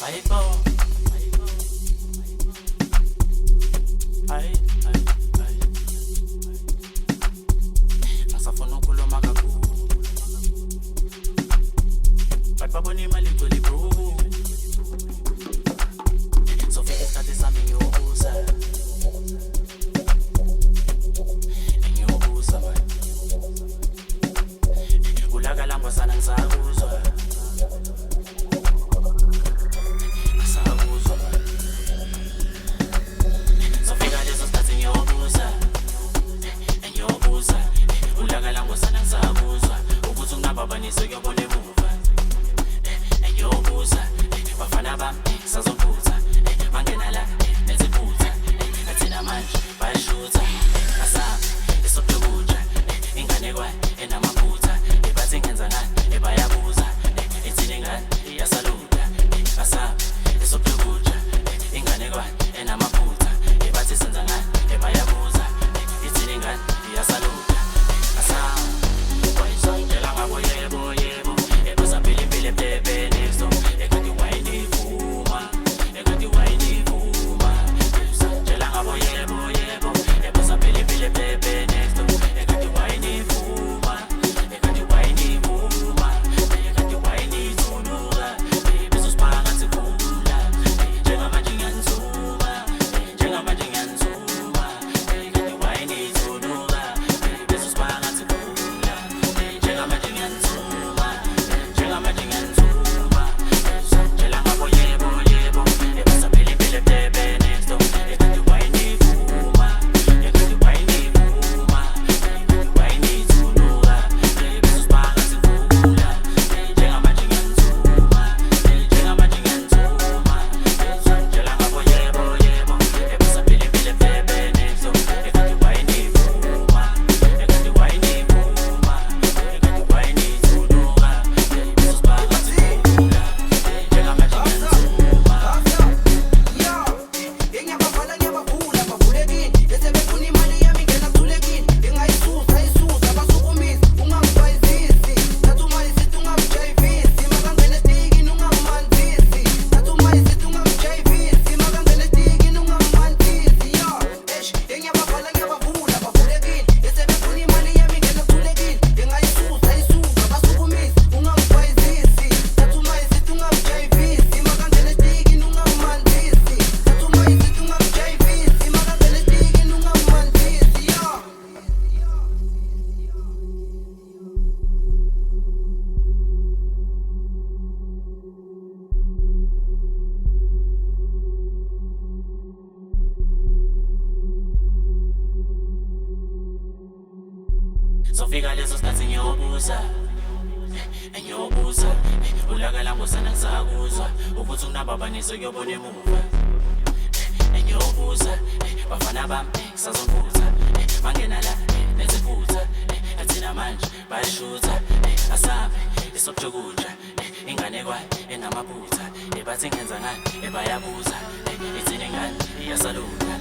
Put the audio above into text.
Ayibo. Ay. Asafuna ukukhuluma kakhulu. Bathi babona imali igcwele bro. Sofika isikhathi sami ngiyobuza. Ngiyobuza man. Ulaka lami sana ngisakuzwa. Sokuyobona emuva engiyobuza bafana bami sazophuza mangena la neziphutha athina manje bayashutha asami esokulokuja inganekwane enamaphutha ebathi ngenza ngani ebayabuza ethina ingane iyasaluda asami esokulokuja inganekwane enamaphutha ebathi senza ngani ebayabuza ethina ingane iyasaluda asami wayisongela ngabo yebo ebasa philiphile bebe next ekati wayinivuma songela ngabo yebo ebasa philiphile bebe next ekati wayinivuma ekati wayinithunuka bezosibanga sikhula njengamanje ngiyanzuma ekati wayinithunuka bezosibanga sikhula njengamanje ngiyanzuma songela ngabo yebo ebasa philiphile bebe next ekati wayinivuma wayinithunuka bezosibanga sikhula njengamanje ngiyanzuma songela ngabo yebo ebasa philiphile bebe next ekati wayinivuma wayinithunuka bezosibanga sikhula njengamanje ngiyanzuma. Sofika leso sikhathi ngiyobuza ulaka lami sana ngisakuzwa ukuthi unababaniso kuyobona emuva ngiyobuza bafana bami sazophuza mangena la neziphutha athina manje bayashutha asami esokujokuja inganekwane enamaphutha ebathi ngenza ngani ebayabuza ethina ingane iyasaluda